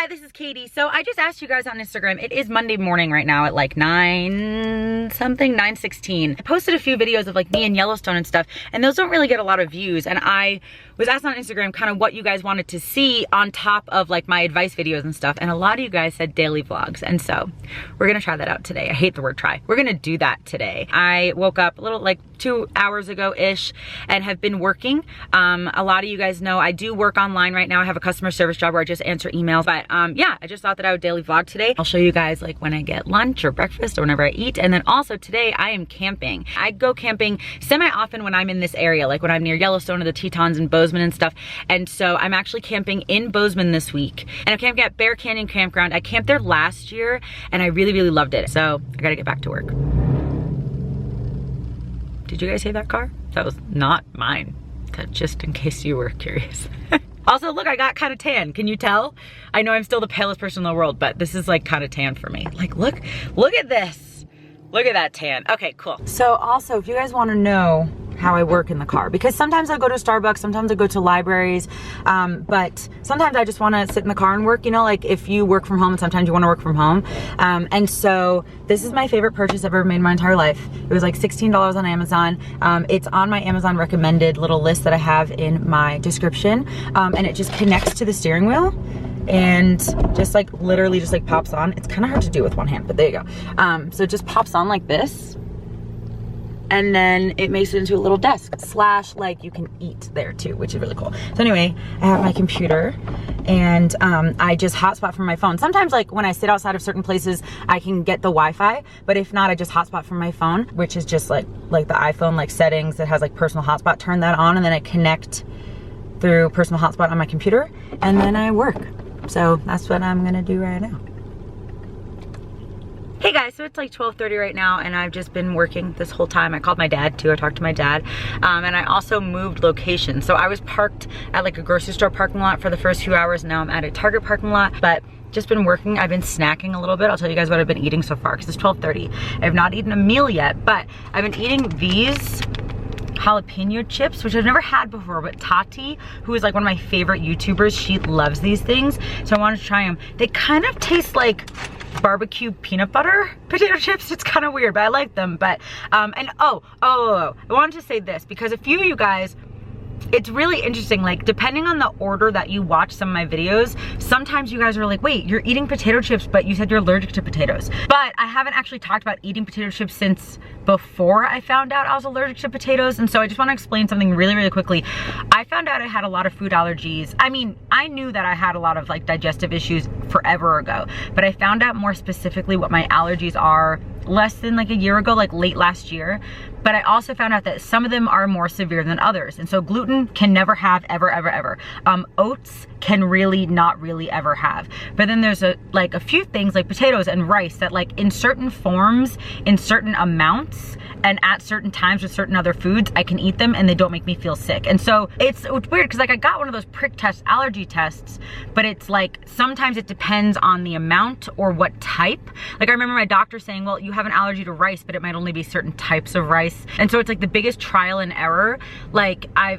this is Katie. So I just asked you guys on Instagram. It is Monday morning right now at like 9:16. I posted a few videos of like me in Yellowstone and stuff, and those don't really get a lot of views. And I was asked on Instagram kind of what you guys wanted to see on top of like my advice videos and stuff. And a lot of you guys said daily vlogs. And so we're gonna try that out today. I hate the word try. We're gonna do that today. I woke up a little like 2 hours ago-ish and have been working. A lot of you guys know I do work online right now. I have a customer service job where I just answer emails. But yeah, I just thought that I would daily vlog today. I'll show you guys like when I get lunch or breakfast or whenever I eat. And then also today I am camping. I go camping semi-often when I'm in this area, like when I'm near Yellowstone or the Tetons and Bozeman and stuff. And so I'm actually camping in Bozeman this week. And I'm camping at Bear Canyon Campground. I camped there last year and I really, really loved it. So I gotta get back to work. Did you guys hear that car? That was not mine, just in case you were curious. Also, look, I got kind of tan. Can you tell? I know I'm still the palest person in the world, but this is like kind of tan for me. Like, look at this. Look at that tan. Okay, cool. So also, if you guys want to know how I work in the car, because sometimes I go to Starbucks, sometimes I go to libraries, but sometimes I just want to sit in the car and work, you know, like if you work from home and sometimes you want to work from home. And so this is my favorite purchase I've ever made in my entire life. It was like $16 on Amazon. It's on my Amazon recommended little list that I have in my description. And it just connects to the steering wheel and just like literally just like pops on. It's kind of hard to do with one hand, but there you go. So it just pops on like this. And then it makes it into a little desk / like you can eat there too, which is really cool. So anyway, I have my computer and I just hotspot from my phone. Sometimes like when I sit outside of certain places, I can get the Wi-Fi, but if not, I just hotspot from my phone, which is just like the iPhone like settings that has like personal hotspot, turn that on and then I connect through personal hotspot on my computer and then I work. So that's what I'm gonna do right now. Hey guys, so it's like 12:30 right now and I've just been working this whole time. I called my dad too, I talked to my dad. And I also moved location. So I was parked at like a grocery store parking lot for the first few hours. Now I'm at a Target parking lot, but just been working. I've been snacking a little bit. I'll tell you guys what I've been eating so far because it's 12:30. I have not eaten a meal yet, but I've been eating these jalapeno chips, which I've never had before, but Tati, who is like one of my favorite YouTubers, she loves these things. So I wanted to try them. They kind of taste like barbecue peanut butter potato chips. It's kind of weird, but I like them. But and I wanted to say this because a few of you guys, it's really interesting, like depending on the order that you watch some of my videos, sometimes you guys are like, wait, you're eating potato chips, but you said you're allergic to potatoes. But I haven't actually talked about eating potato chips since before I found out I was allergic to potatoes. And so I just want to explain something really, really quickly. I found out I had a lot of food allergies. I mean, I knew that I had a lot of like digestive issues forever ago, but I found out more specifically what my allergies are less than like a year ago, like late last year. But I also found out that some of them are more severe than others. And so gluten can never have ever, ever, ever. Oats can really not really ever have. But then there's a few things like potatoes and rice that like in certain forms, in certain amounts, and at certain times with certain other foods, I can eat them and they don't make me feel sick. And so it's weird because like I got one of those prick test allergy tests, but it's like sometimes it depends on the amount or what type. Like I remember my doctor saying, well, you have an allergy to rice, but it might only be certain types of rice. And so it's like the biggest trial and error. Like I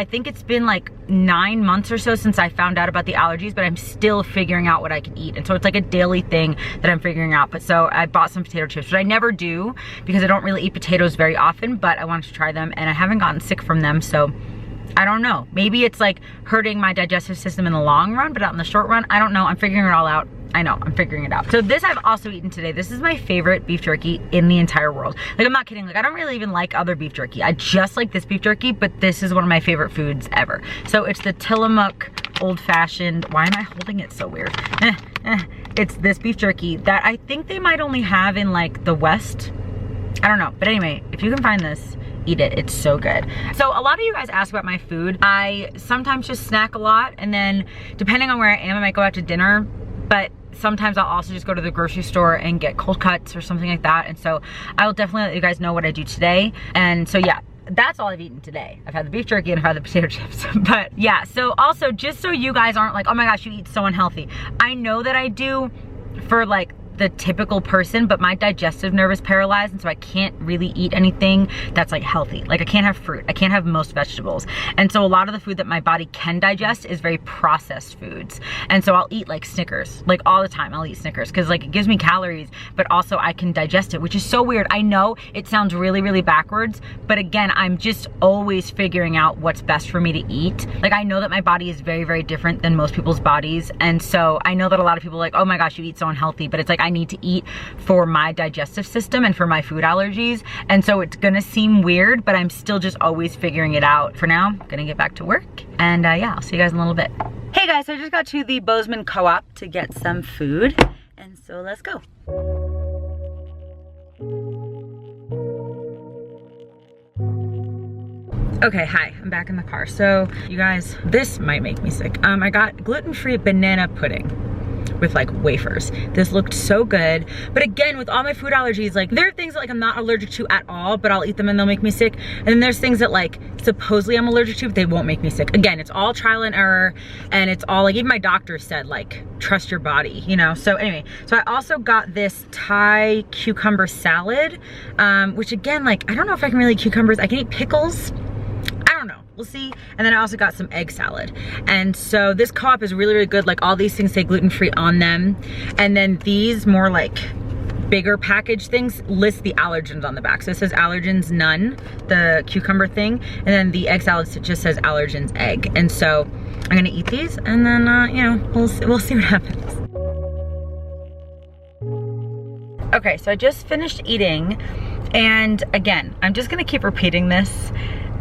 think it's been like 9 months or so since I found out about the allergies, but I'm still figuring out what I can eat. And so it's like a daily thing that I'm figuring out. But so I bought some potato chips, which I never do because I don't really eat potatoes very often, but I wanted to try them and I haven't gotten sick from them. So I don't know. Maybe it's like hurting my digestive system in the long run, but not in the short run. I don't know. I'm figuring it all out. I know, I'm figuring it out. So this I've also eaten today. This is my favorite beef jerky in the entire world. Like I'm not kidding, like I don't really even like other beef jerky. I just like this beef jerky, but this is one of my favorite foods ever. So it's the Tillamook Old Fashioned, why am I holding it so weird? It's this beef jerky that I think they might only have in like the West. I don't know, but anyway, if you can find this, eat it, it's so good. So a lot of you guys ask about my food. I sometimes just snack a lot and then depending on where I am, I might go out to dinner, but sometimes I'll also just go to the grocery store and get cold cuts or something like that. And so I will definitely let you guys know what I do today. And so yeah, that's all I've eaten today. I've had the beef jerky and I've had the potato chips. But yeah, so also just so you guys aren't like, oh my gosh, you eat so unhealthy. I know that I do for like the typical person, but my digestive nerve is paralyzed, and so I can't really eat anything that's like healthy. Like I can't have fruit, I can't have most vegetables. And so a lot of the food that my body can digest is very processed foods. And so I'll eat like Snickers, like all the time I'll eat Snickers, because like it gives me calories, but also I can digest it, which is so weird. I know it sounds really, really backwards, but again, I'm just always figuring out what's best for me to eat. Like I know that my body is very, very different than most people's bodies. And so I know that a lot of people are like, oh my gosh, you eat so unhealthy, but it's like I need to eat for my digestive system and for my food allergies. And so it's gonna seem weird, but I'm still just always figuring it out. For now, I'm gonna get back to work, and yeah, I'll see you guys in a little bit. Hey guys, I just got to the Bozeman Co-op to get some food, and so let's go. Okay, hi, I'm back in the car. So you guys, this might make me sick. I got gluten-free banana pudding with like wafers. This looked so good. But again, with all my food allergies, like there are things that like I'm not allergic to at all, but I'll eat them and they'll make me sick. And then there's things that like supposedly I'm allergic to, but they won't make me sick. Again, it's all trial and error, and it's all like, even my doctor said like, trust your body, you know? So anyway, so I also got this Thai cucumber salad, which again, like, I don't know if I can really eat cucumbers. I can eat pickles. I don't know, we'll see. And then I also got some egg salad. And so this Co-op is really, really good. Like all these things say gluten-free on them. And then these more like bigger package things list the allergens on the back. So it says allergens none, the cucumber thing. And then the egg salad just says allergens egg. And so I'm gonna eat these, and then, you know, we'll see what happens. Okay, so I just finished eating. And again, I'm just gonna keep repeating this.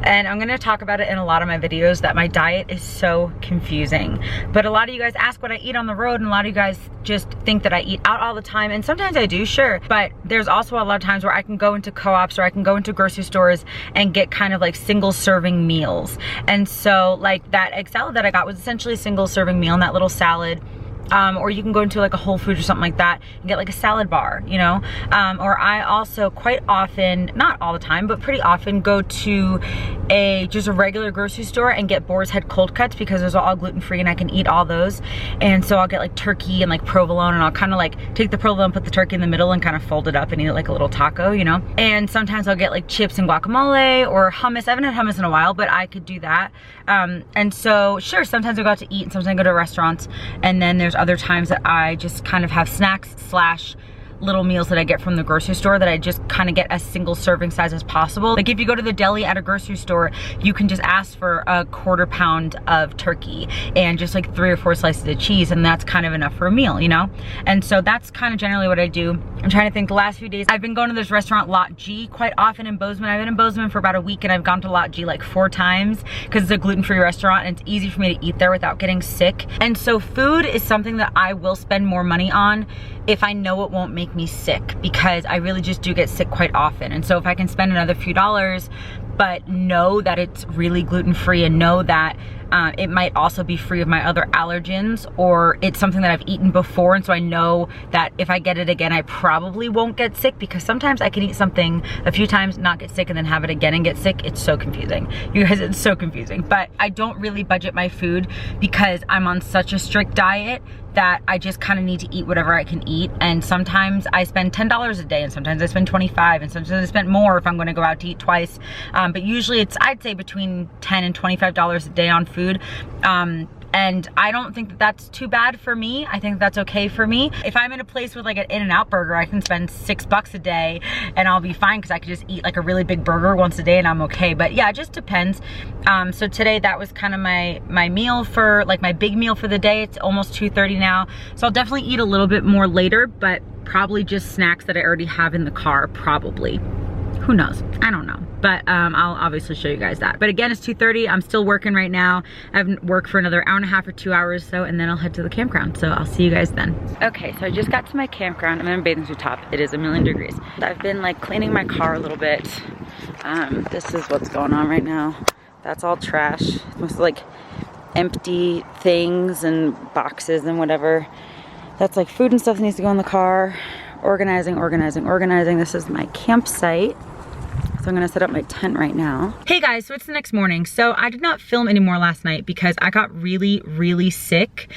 And I'm gonna talk about it in a lot of my videos, that my diet is so confusing. But a lot of you guys ask what I eat on the road, and a lot of you guys just think that I eat out all the time. And sometimes I do, sure. But there's also a lot of times where I can go into Co-ops or I can go into grocery stores and get kind of like single serving meals. And so like that egg salad that I got was essentially a single serving meal, and that little salad. Or you can go into like a Whole Foods or something like that and get like a salad bar, you know? Or I also quite often, not all the time, but pretty often go to just a regular grocery store and get Boar's Head cold cuts, because those are all gluten-free and I can eat all those. And so I'll get like turkey and like provolone, and I'll kind of like take the provolone, put the turkey in the middle and kind of fold it up and eat it like a little taco, you know? And sometimes I'll get like chips and guacamole or hummus. I haven't had hummus in a while, but I could do that. And so sure, sometimes I go out to eat and sometimes I go to restaurants, and then there's other times that I just kind of have snacks slash little meals that I get from the grocery store that I just kind of get as single serving size as possible. Like if you go to the deli at a grocery store, you can just ask for a 1/4 pound of turkey and just like 3 or 4 slices of cheese, and that's kind of enough for a meal, you know? And so that's kind of generally what I do. I'm trying to think, the last few days I've been going to this restaurant Lot G quite often in Bozeman. I've been in Bozeman for about a week, and I've gone to Lot G like 4 times because it's a gluten-free restaurant and it's easy for me to eat there without getting sick. And so food is something that I will spend more money on if I know it won't make me sick, because I really just do get sick quite often. And so if I can spend another few dollars but know that it's really gluten-free and know that it might also be free of my other allergens, or it's something that I've eaten before, and so I know that if I get it again I probably won't get sick, because sometimes I can eat something a few times, not get sick, and then have it again and get sick. It's so confusing. You guys, it's so confusing. But I don't really budget my food because I'm on such a strict diet that I just kind of need to eat whatever I can eat. And sometimes I spend $10 a day, and sometimes I spend $25, and sometimes I spend more if I'm gonna go out to eat twice. But usually it's, I'd say, between $10 and $25 a day on food. And I don't think that that's too bad for me. I think that's okay for me. If I'm in a place with like an In-N-Out burger, I can spend $6 a day and I'll be fine, because I could just eat like a really big burger once a day and I'm okay. But yeah, it just depends. So today that was kind of my meal for, like my big meal for the day. It's almost 2:30 now. So I'll definitely eat a little bit more later, but probably just snacks that I already have in the car, probably. Who knows? I don't know. But I'll obviously show you guys that. But again, it's 2:30. I'm still working right now. I haven't worked for another 1.5 hours or 2 hours, so, and then I'll head to the campground. So I'll see you guys then. Okay, so I just got to my campground. I'm in a bathing suit top. It is 1,000,000 degrees. I've been like cleaning my car a little bit. This is what's going on right now. That's all trash. It's mostly like empty things and boxes and whatever. That's like food and stuff that needs to go in the car. Organizing. This is my campsite. So I'm gonna set up my tent right now. Hey guys, so it's the next morning. So I did not film anymore last night because I got really, really sick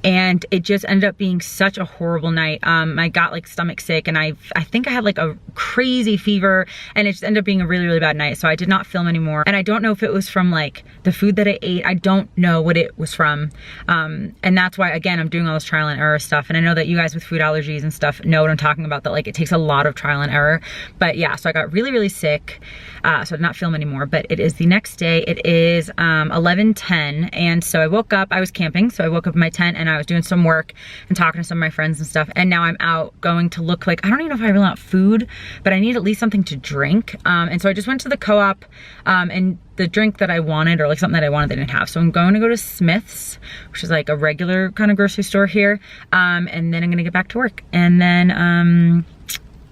and it just ended up being such a horrible night. I got like stomach sick and I think I had like a crazy fever and it just ended up being a really, really bad night. So I did not film anymore. And I don't know if it was from like the food that I ate. I don't know what it was from. And that's why, again, I'm doing all this trial and error stuff. And I know that you guys with food allergies and stuff know what I'm talking about, that like it takes a lot of trial and error. But yeah, so I got really, really sick. So I did not film anymore, but it is the next day. It is 11:10. And so I woke up, I was camping. So I woke up in my tent and I was doing some work and talking to some of my friends and stuff. And now I'm out going to look like, I don't even know if I really want food, but I need at least something to drink. And so I just went to the co-op and the drink that I wanted, or like something that I wanted, they didn't have. So I'm going to go to Smith's, which is like a regular kind of grocery store here. And then I'm gonna get back to work. And then,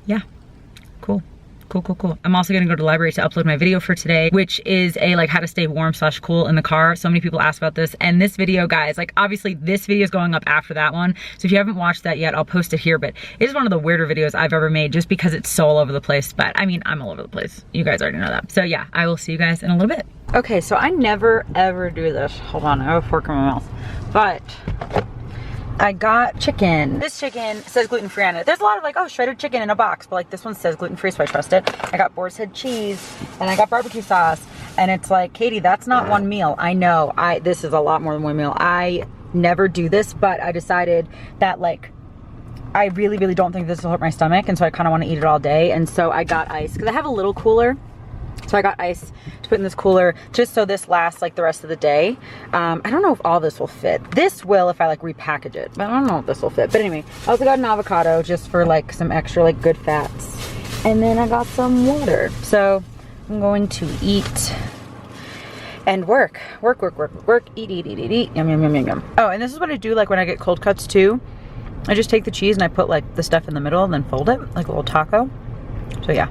yeah, cool. Cool. I'm also gonna go to the library to upload my video for today, which is a like how to stay warm / cool in the car. So many people ask about this. And this video, guys, like obviously this video is going up after that one. So if you haven't watched that yet, I'll post it here, but it is one of the weirder videos I've ever made just because it's so all over the place. But I mean, I'm all over the place. You guys already know that. So yeah, I will see you guys in a little bit. Okay, so I never ever do this. Hold on, I have a fork in my mouth. But I got chicken. This chicken says gluten-free on it. There's a lot of like, oh, shredded chicken in a box, but like this one says gluten-free, so I trust it. I got boar's head cheese and I got barbecue sauce. And it's like, Katie, that's not one meal. I know, this is a lot more than one meal. I never do this, but I decided that like, I really, really don't think this will hurt my stomach. And so I kind of want to eat it all day. And so I got ice, because I have a little cooler. So I got ice to put in this cooler just so this lasts like the rest of the day. I don't know if all this will fit. This will if I like repackage it, but I don't know if this will fit. But anyway, I also got an avocado just for like some extra like good fats. And then I got some water. So I'm going to eat and work, eat, yum. Oh, and this is what I do like when I get cold cuts too. I just take the cheese and I put like the stuff in the middle and then fold it like a little taco. So yeah,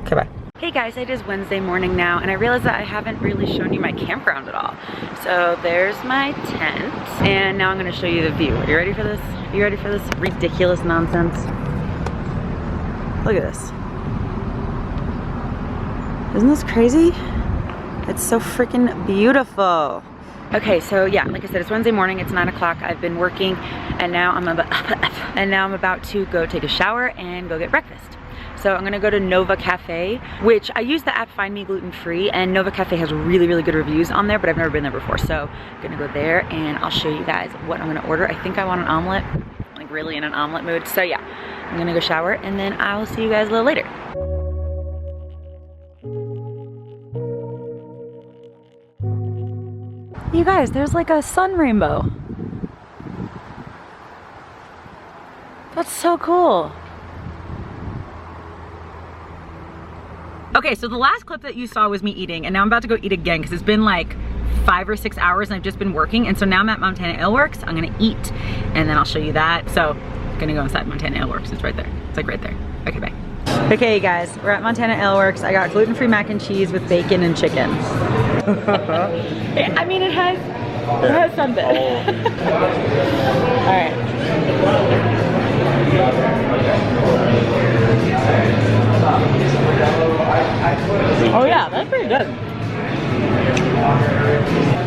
okay, bye. Hey guys, it is Wednesday morning now, and I realized that I haven't really shown you my campground at all. So there's my tent, and now I'm gonna show you the view. Are you ready for this? Are you ready for this ridiculous nonsense? Look at this. Isn't this crazy? It's so freaking beautiful. Okay, so yeah, like I said, it's Wednesday morning, it's 9 o'clock. I've been working, and now I'm about to go take a shower and go get breakfast. So I'm gonna go to Nova Cafe, which I use the app Find Me Gluten Free, and Nova Cafe has really, really good reviews on there, but I've never been there before. So I'm gonna go there and I'll show you guys what I'm gonna order. I think I want an omelet, like really in an omelet mood. So yeah, I'm gonna go shower and then I will see you guys a little later. You guys, there's like a sun rainbow. That's so cool. Okay, so the last clip that you saw was me eating, and now I'm about to go eat again because it's been like 5 or 6 hours and I've just been working. And so now I'm at Montana Ale Works. I'm gonna eat and then I'll show you that. So I'm gonna go inside Montana Ale Works. It's right there. It's like right there. Okay, bye. Okay guys, we're at Montana Ale Works. I got gluten-free mac and cheese with bacon and chicken. I mean, it has something. All right. Oh yeah, that's pretty good.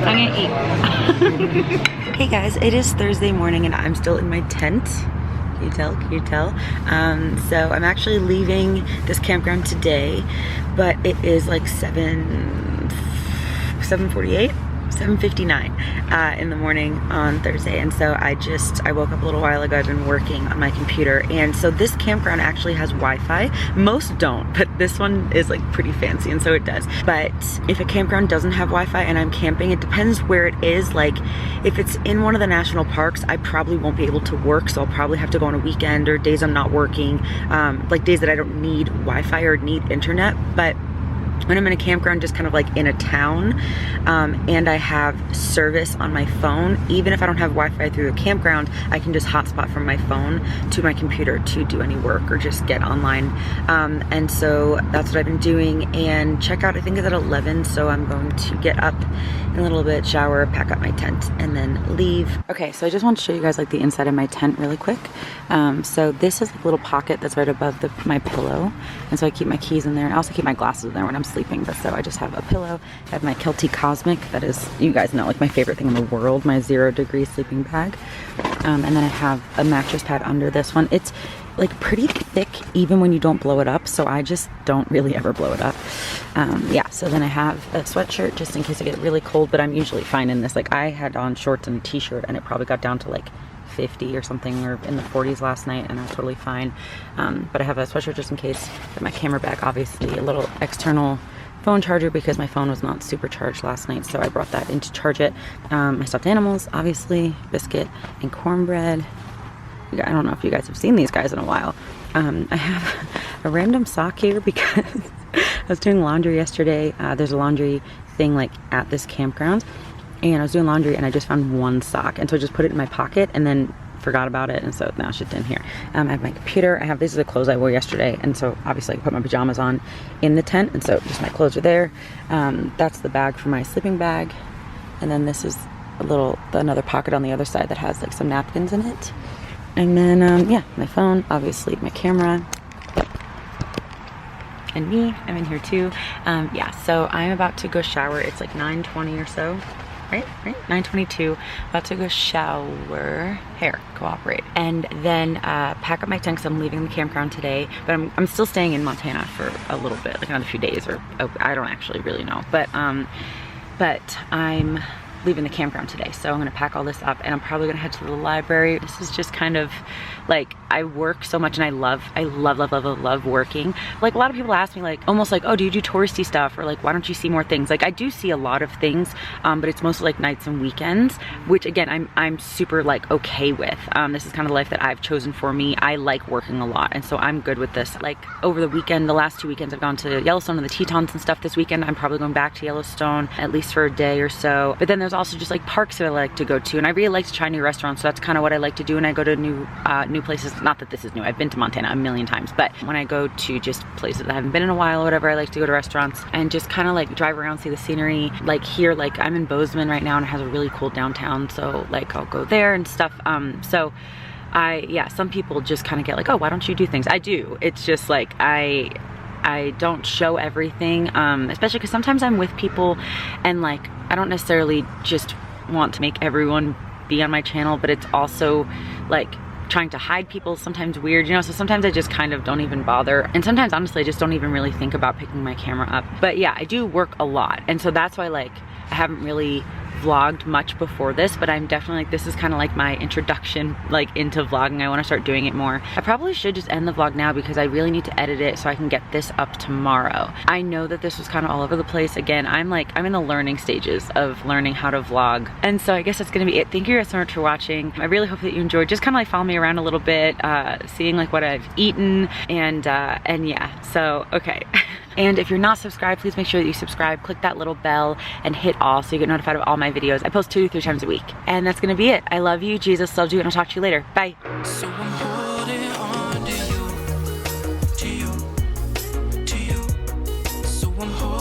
I'm gonna eat. Hey guys, it is Thursday morning and I'm still in my tent. Can you tell? Can you tell? So I'm actually leaving this campground today, but it is like 7:59 in the morning on Thursday. And so I woke up a little while ago. I've been working on my computer, and so this campground actually has Wi-Fi. Most don't, but this one is like pretty fancy, and so it does. But if a campground doesn't have Wi-Fi and I'm camping, it depends where it is. Like if it's in one of the national parks, I probably won't be able to work, so I'll probably have to go on a weekend or days I'm not working, like days that I don't need Wi-Fi or need internet. But when I'm in a campground, just kind of like in a town, and I have service on my phone, even if I don't have Wi-Fi through the campground, I can just hotspot from my phone to my computer to do any work or just get online. And so that's what I've been doing. And checkout, I think, is at 11, so I'm going to get up in a little bit, shower, pack up my tent, and then leave. Okay, so I just want to show you guys like the inside of my tent really quick. So this is like a little pocket that's right above my pillow, and so I keep my keys in there, and I also keep my glasses in there when I'm sleeping. But so I just have a pillow, I have my Kelty Cosmic, that is, you guys know, like my favorite thing in the world, my 0-degree sleeping bag. And then I have a mattress pad under this one. It's like pretty thick even when you don't blow it up, so I just don't really ever blow it up. Yeah, so then I have a sweatshirt just in case I get really cold, but I'm usually fine in this. Like, I had on shorts and a t-shirt and it probably got down to like 50 or something, or in the 40s last night, and I was totally fine. But I have a sweatshirt just in case. Got my camera bag, obviously, a little external phone charger because my phone was not supercharged last night, so I brought that in to charge it. My stuffed animals, obviously, biscuit and cornbread. I don't know if you guys have seen these guys in a while. I have a random sock here because I was doing laundry yesterday. There's a laundry thing like at this campground, and I was doing laundry and I just found one sock, and so I just put it in my pocket and then forgot about it, and so now it's just in here. I have my computer. I have, these are the clothes I wore yesterday, and so obviously I can put my pajamas on in the tent, and so just my clothes are there. That's the bag for my sleeping bag, and then this is another pocket on the other side that has like some napkins in it. And then, yeah, my phone, obviously my camera, and me, I'm in here too. Yeah, so I'm about to go shower. It's like 9:20 or so, right? 9:22, about to go shower, hair, cooperate. And then pack up my tent because I'm leaving the campground today, but I'm still staying in Montana for a little bit, like another few days, or I don't actually really know, but I'm leaving the campground today, so I'm gonna pack all this up and I'm probably gonna head to the library. This is just kind of like, I work so much and I love working. Like, a lot of people ask me like, almost like, oh, do you do touristy stuff, or like, why don't you see more things? Like, I do see a lot of things, but it's mostly like nights and weekends, which again, I'm super like okay with. This is kind of the life that I've chosen for me. I like working a lot, and so I'm good with this. Like, over the weekend, the last 2 weekends, I've gone to Yellowstone and the Tetons and stuff. This weekend, I'm probably going back to Yellowstone at least for a day or so. But then there's also just like parks that I like to go to, and I really like to try new restaurants, so that's kind of what I like to do when I go to new places. Not that this is new, I've been to Montana a million times, but when I go to just places that I haven't been in a while or whatever, I like to go to restaurants and just kind of like drive around, see the scenery. Like here, like I'm in Bozeman right now and it has a really cool downtown, so like I'll go there and stuff. So yeah, some people just kind of get like, oh, why don't you do things? I do. It's just like I don't show everything, especially because sometimes I'm with people and like I don't necessarily just want to make everyone be on my channel, but it's also like trying to hide people sometimes weird, you know, so sometimes I just kind of don't even bother, and sometimes honestly I just don't even really think about picking my camera up. But yeah, I do work a lot, and so that's why like I haven't really vlogged much before this, but I'm definitely like, this is kind of like my introduction like into vlogging. I want to start doing it more. I probably should just end the vlog now because I really need to edit it so I can get this up tomorrow. I know that this was kind of all over the place. Again, I'm in the learning stages of learning how to vlog, and so I guess that's gonna be it. Thank you guys so much for watching. I really hope that you enjoyed. Just kind of like follow me around a little bit, seeing like what I've eaten, and yeah, so okay. And if you're not subscribed, please make sure that you subscribe, click that little bell, and hit all so you get notified of all my videos. I post 2 to 3 times a week. And that's gonna be it. I love you, Jesus loves you, and I'll talk to you later. Bye. So I'm holding on to you, to you, to you. So I'm holding